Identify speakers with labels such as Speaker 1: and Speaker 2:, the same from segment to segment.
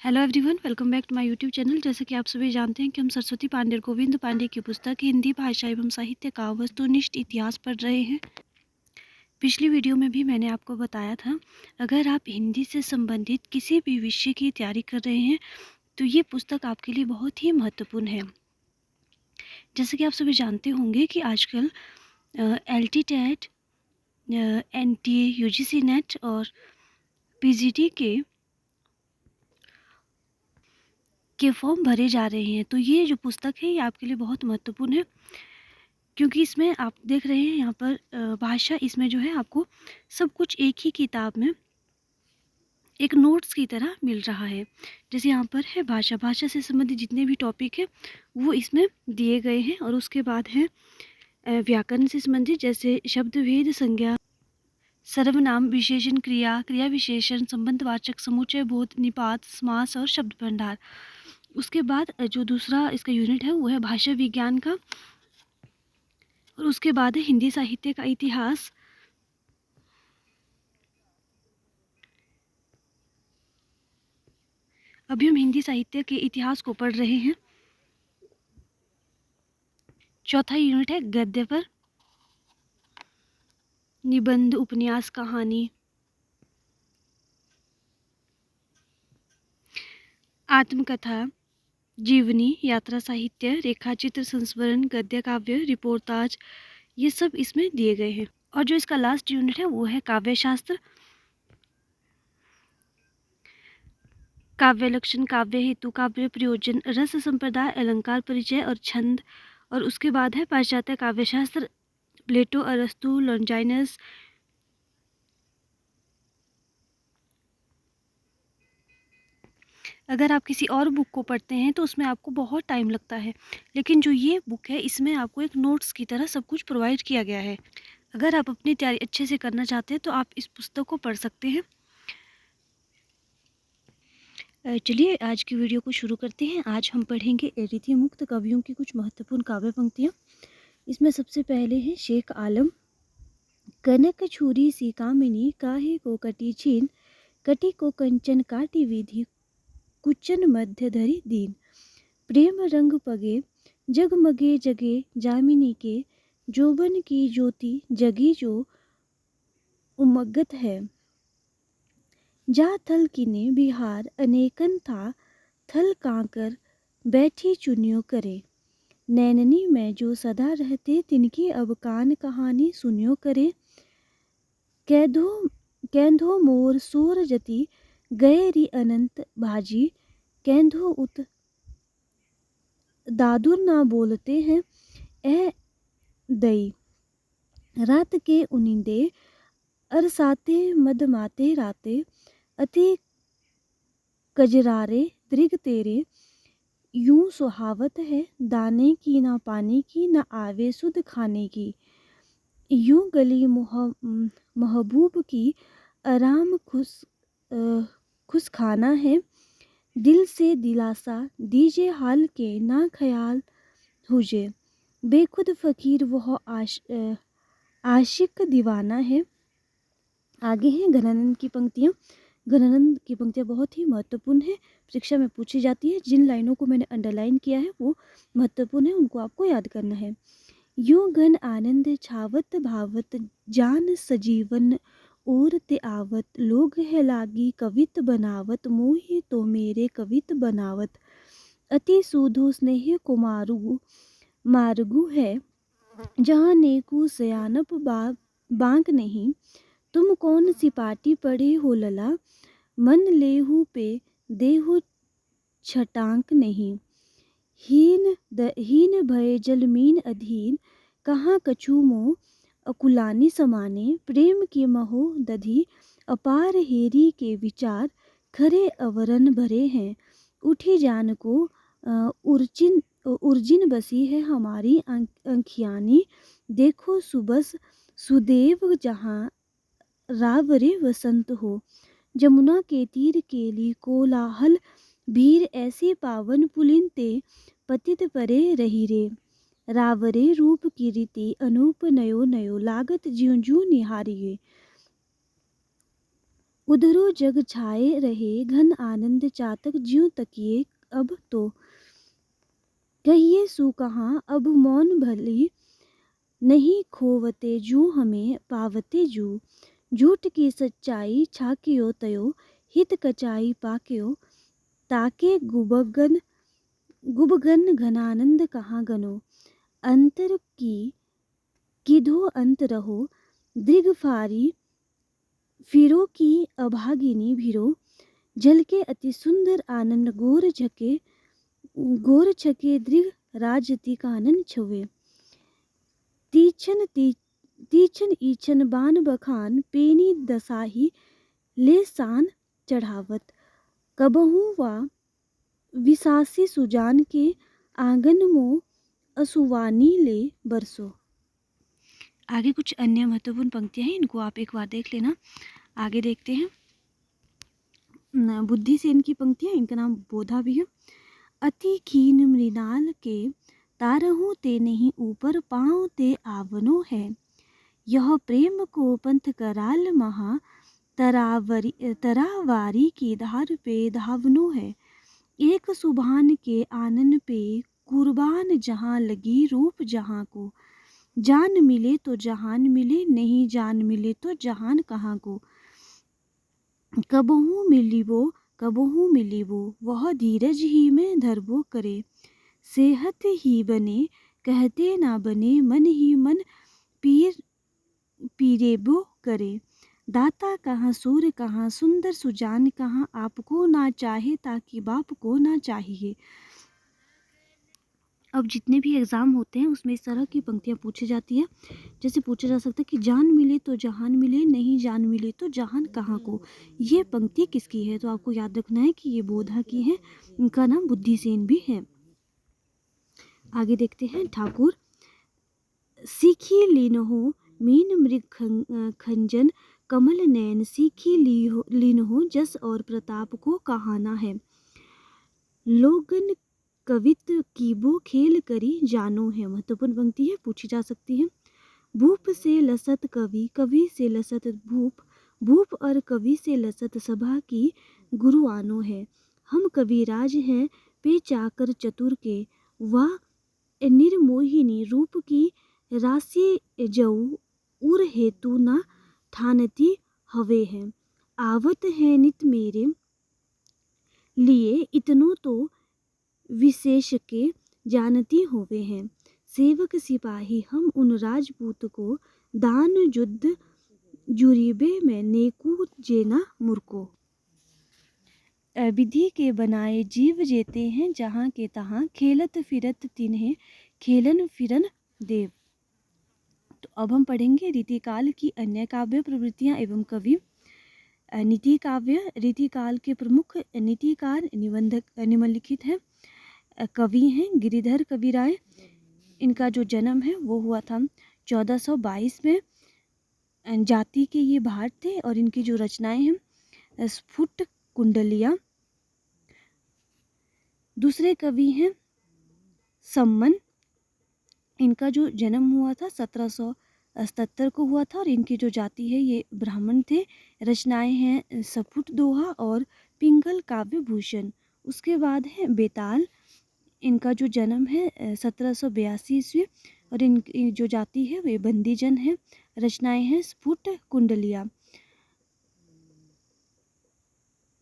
Speaker 1: Hello everyone, welcome back to my YouTube channel. जैसे कि आप सभी जानते हैं कि हम सरस्वती पांडे गोविंद पांडे की पुस्तक हिंदी भाषा एवं साहित्य का वस्तुनिष्ठ इतिहास पढ़ रहे हैं। पिछली वीडियो में भी मैंने आपको बताया था, अगर आप हिंदी से संबंधित किसी भी विषय की तैयारी कर रहे हैं तो ये पुस्तक आपके लिए बहुत ही महत्वपूर्ण है। जैसे कि आप सभी जानते होंगे कि आजकल LT TET, NTA, UGC NET और PGT के फॉर्म भरे जा रहे हैं। तो ये जो पुस्तक है ये आपके लिए बहुत महत्वपूर्ण है, क्योंकि इसमें आप देख रहे हैं यहाँ पर भाषा, इसमें जो है आपको सब कुछ एक ही किताब में एक नोट्स की तरह मिल रहा है। जैसे यहाँ पर है भाषा, भाषा से संबंधित जितने भी टॉपिक है वो इसमें दिए गए हैं। और उसके बाद है व्याकरण से संबंधित, जैसे शब्द भेद, संज्ञा, सर्वनाम, विशेषण, क्रिया, क्रिया विशेषण, संबंधवाचक, समुच्चय बोध, निपात, समास और शब्द भंडार। उसके बाद जो दूसरा इसका यूनिट है वो है भाषा विज्ञान का, और उसके बाद है हिंदी साहित्य का इतिहास। अभी हम हिंदी साहित्य के इतिहास को पढ़ रहे हैं। चौथा यूनिट है गद्य पर, निबंध, उपन्यास, कहानी, आत्मकथा, जीवनी, यात्रा साहित्य, रेखाचित्र, संस्मरण, गद्य काव्य, रिपोर्टाज, ये सब इसमें दिए गए हैं। और जो इसका लास्ट यूनिट है वो है काव्य शास्त्र, काव्य लक्षण, काव्य हेतु, काव्य प्रयोजन, रस संप्रदाय, अलंकार परिचय और छंद। और उसके बाद है पाश्चात्य काव्य शास्त्र, प्लेटो, अरस्तु, लॉन्जाइनस। अगर आप किसी और बुक को पढ़ते हैं तो उसमें आपको बहुत टाइम लगता है, लेकिन जो ये बुक है इसमें आपको एक नोट्स की तरह सब कुछ प्रोवाइड किया गया है। अगर आप अपनी तैयारी अच्छे से करना चाहते हैं तो आप इस पुस्तक को पढ़ सकते हैं। चलिए आज की वीडियो को शुरू करते हैं। आज हम पढ़ेंगे रीति मुक्त कवियों की कुछ महत्वपूर्ण काव्य पंक्तियाँ। इसमें सबसे पहले है शेख आलम। कनक छुरी सी कामिनी, काहे को कटी छीन, कटी को कंचन काटी विधि, कुचन मध्य धरी दीन। प्रेम रंग पगे, जगमगे जगे जामिनी के, जोबन की ज्योति जगी जो उमगत है। जा थल किने बिहार अनेकन था, थल कांकर बैठी चुनियो करे। नैननी में जो सदा रहते, तिनकी अब कान कहानी सुनियो करे। कैधो कैंधो मोर सोर जति, गए री अनंत भाजी, कैंधो उत दादुर ना बोलते हैं ए दई। रात के उनिंदे अरसाते मदमाते राते, अति कजरारे दृग तेरे। यूं सुहावत है दाने की ना पानी की, ना आवे सुध खाने की। यूं गली महबूब की, आराम खुश खाना है। दिल से दिलासा दीजिए हाल के, ना ख्याल हुजे। बेखुद फकीर वह आशिक दीवाना है। आगे हैं घनानंद की पंक्तियाँ। घनानंद की पंक्तियाँ बहुत ही महत्वपूर्ण है, परीक्षा में पूछी जाती है। जिन लाइनों को मैंने अंडरलाइन किया है वो महत्वपूर्ण है, उनको आपको याद करना है। यूं घन आनंद छावत भावत, जान सजीवन और ते आवत। लोग है लागी कवित बनावत, मोहे तो मेरे कवित बनावत। अति सूधो स्नेह को मारगू है, जहाँ नेकू सयानप बांक नहीं। तुम कौन सी पाटी पढ़े हो लला, मन लेहू पे देहु छटांक नहीं। हीन भय जलमीन अधीन, कहाँ कछु मोह अकुलानी समाने। प्रेम की महो दधि अपार हेरी के विचार, खरे अवरन भरे हैं। उठी जान को उर्जिन बसी है हमारी अंखियानी। देखो सुबस सुदेव जहाँ रावरे वसंत हो। जमुना के तीर केली कोलाहल, भीर ऐसी पावन पुलिन ते, पतित परे रही रे। रावरे रूप की रीति अनूप नयो नयो, लागत ज्यों ज्यों निहारिये। उधरो जग छाए रहे घन आनंद चातक ज्यों तकिए अब तो कहिए सु कहाँ अब मौन भली नहीं खोवते जो हमें पावते जो झूठ की सच्चाई छाकियो तयो हित कचाई पाक्यो ताके गुबगन घनानंद कहाँ गनो अंतर की किधो अंत रहो दृग फारी फिरो की अभागिनी भिरो झलके अति सुंदर आनंद गोर छके दृग राजति कानन छवे तीछन ईछन बान बखान पेनी दसाही ले सान चढ़ावत कबहू वा विसासी सुजान के आंगन मो असुवानी ले बरसो। आगे कुछ अन्य महत्वपूर्ण पंक्तियां हैं, इनको आप एक बार देख लेना। आगे देखते हैं बुद्धि सेन की पंक्तियां, इनका नाम बोधा भी है। अति खीन मृणाल के तारहू ते नहीं ऊपर पाँव ते आवनो है यह प्रेम को पंथ कराल महा तरावारी की धार पे धावनो है एक सुभान के आनन पे कुर्बान जहाँ लगी रूप जहाँ को जान मिले तो जहान मिले नहीं जान मिले तो जहान कहाँ को कबहू मिली वो वह धीरज ही में धरबो करे सेहत ही बने कहते ना बने मन ही मन पीरेबो करे दाता कहाँ सूर कहाँ सुंदर सुजान कहाँ आपको ना चाहे ताकि बाप को ना चाहिए। अब जितने भी एग्ज़ाम होते हैं उसमें इस तरह की पंक्तियाँ पूछी जाती है। जैसे पूछा जा सकता है कि जान मिले तो जहान मिले नहीं जान मिले तो जहान कहाँ को। ये पंक्ति किसकी है? तो आपको याद रखना है कि ये बोधा की है, इनका नाम बुद्धिसेन भी है। आगे देखते हैं ठाकुर सीखी लीनहो मीन मृग खंजन कमल नैन सीखी लीनहो जस और प्रताप को कहाना है लोगन कवित कीबो खेल करी जानो है। महत्वपूर्ण पंक्ति है, पूछी जा सकती है। भूप से लसत कवि कवि से लसत भूप भूप और कवि से लसत सभा की गुरु आनो है हम कविराज हैं पे चाकर चतुर के वह निर्मोहिनी रूप की राशि जऊ उर हेतु न ठानती हवे है आवत है नित मेरे लिए इतनो तो विशेष के जानती होवे हैं सेवक सिपाही हम उन राजपूत को दान युद्ध जुरीबे में नेकू जेना मुर्को विधि के बनाए जीव जेते हैं जहाँ के तहाँ खेलत फिरत तिन्हें खेलन फिरन देव। तो अब हम पढ़ेंगे रीतिकाल की अन्य काव्य प्रवृत्तियाँ एवं कवि। नीति काव्य रीतिकाल के प्रमुख नीतिकार निम्नलिखित है। कवि हैं गिरिधर कविराय, इनका जो जन्म है वो हुआ था 1422 में। जाति के ये भाट थे और इनकी जो रचनाएं हैं स्फुट कुंडलिया। दूसरे कवि हैं सम्मन, इनका जो जन्म हुआ था 1777 को हुआ था और इनकी जो जाति है ये ब्राह्मण थे। रचनाएं हैं सपुट दोहा और पिंगल काव्य भूषण। उसके बाद है बेताल, इनका जो जन्म है 1782 ईस्वी और इनकी जो जाति है वे बंदीजन है। रचनाएं हैं स्फुट कुंडलिया।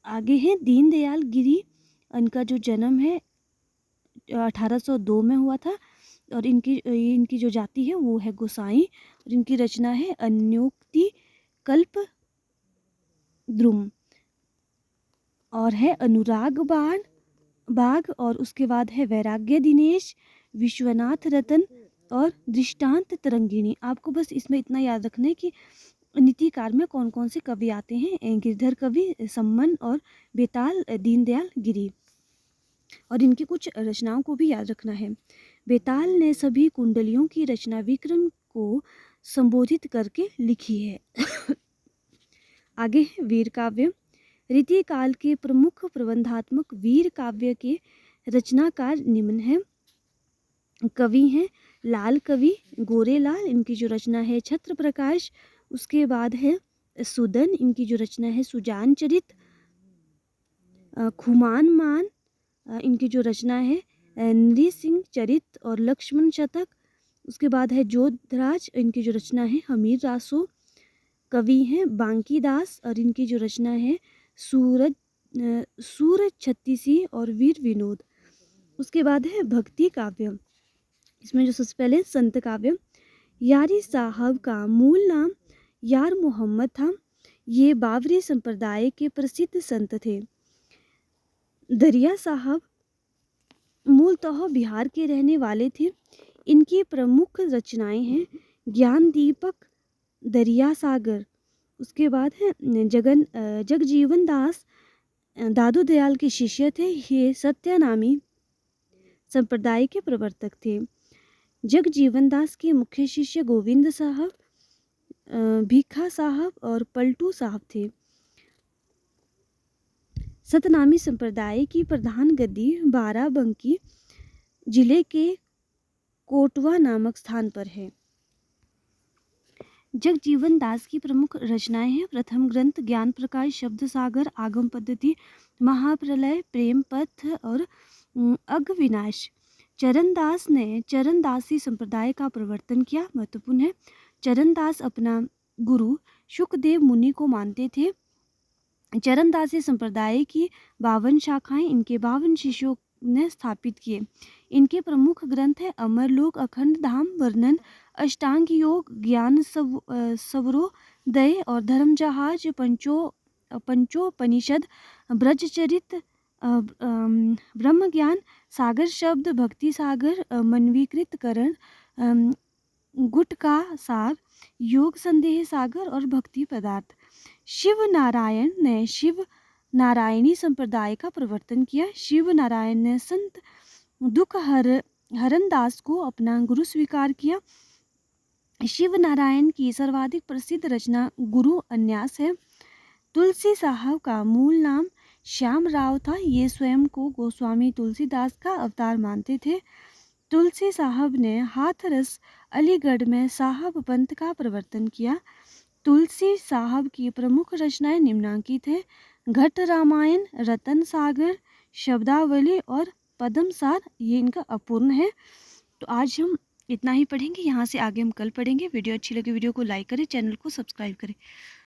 Speaker 1: आगे है दीनदयाल गिरी, इनका जो जन्म है 1802 में हुआ था और इनकी जो जाति है वो है गोसाई और इनकी रचना है अन्योक्ति कल्प द्रुम। और है अनुराग बाग और उसके बाद है वैराग्य दिनेश, विश्वनाथ रतन और दृष्टांत तरंगिणी। आपको बस इसमें इतना याद रखना है कि नीतिकार में कौन कौन से कवि आते हैं। गिरधर कवि, सम्मन और बेताल दीनदयाल गिरी। और इनकी कुछ रचनाओं को भी याद रखना है। बेताल ने सभी कुंडलियों की रचना विक्रम को संबोधित करके लिखी है। आगे है वीर काव्य। रीतिकाल के प्रमुख प्रबंधात्मक वीर काव्य के रचनाकार निम्न हैं। कवि हैं लाल कवि गोरेलाल, इनकी जो रचना है छत्र प्रकाश। उसके बाद है सुदन, इनकी जो रचना है सुजान चरित। खुमान मान, इनकी जो रचना है नृसिंह चरित और लक्ष्मण शतक। उसके बाद है जोधराज, इनकी जो रचना है हमीर रासो। कवि हैं बांकी दास और इनकी जो रचना है सूरज छत्तीसी और वीर विनोद। उसके बाद है भक्ति काव्य। इसमें जो सबसे पहले संत काव्य, यारी साहब का मूल नाम यार मोहम्मद था। ये बावरी संप्रदाय के प्रसिद्ध संत थे। दरिया साहब मूलतः बिहार के रहने वाले थे। इनकी प्रमुख रचनाएं हैं ज्ञान दीपक, दरिया सागर। उसके बाद है जगजीवन दास दादू दयाल के शिष्य थे। ये सत्यानामी संप्रदाय के प्रवर्तक थे। जगजीवन दास के मुख्य शिष्य गोविंद साहब, भीखा साहब और पलटू साहब थे। सतनामी संप्रदाय की प्रधान गद्दी बाराबंकी जिले के कोटवा नामक स्थान पर है। जगजीवन दास की प्रमुख रचनाएं हैं प्रथम ग्रंथ ज्ञान प्रकाश, शब्द सागर, आगम पद्धति, महाप्रलय, प्रेम पथ और अघविनाश। चरणदास ने चरणदासी संप्रदाय का प्रवर्तन किया। महत्वपूर्ण है, चरणदास अपना गुरु शुकदेव मुनि को मानते थे। चरणदासी संप्रदाय की 52 शाखाएं इनके 52 शिष्यों ने स्थापित किए। इनके प्रमुख ग्रंथ है अमरलोक, अखंड धाम वर्णन, अष्टांग योग, ज्ञान सवरोदय और धर्म जहाज, पंचोपनिषद, ब्रजचरित, ब्रह्म ज्ञान सागर शब्द, भक्ति सागर, मनवीकृत करण, गुटका सार, योग संदेह सागर और भक्ति पदार्थ। शिव नारायण ने शिव नारायणी संप्रदाय का प्रवर्तन किया। शिव नारायण ने संत दुख हरनदास को अपना गुरु स्वीकार किया। शिव नारायण की सर्वाधिक प्रसिद्ध रचना गुरु अन्यास है। तुलसी साहब का मूल नाम श्याम राव था। ये स्वयं को गोस्वामी तुलसीदास का अवतार मानते थे। तुलसी साहब ने हाथरस अलीगढ़ में साहब पंथ का प्रवर्तन किया। तुलसी साहब की प्रमुख रचनाएं निम्नांकित है घट रामायण, रतन सागर, शब्दावली और पद्मसार। ये इनका अपूर्ण है। तो आज हम इतना ही पढ़ेंगे, यहाँ से आगे हम कल पढ़ेंगे। वीडियो अच्छी लगी वीडियो को लाइक करें, चैनल को सब्सक्राइब करें।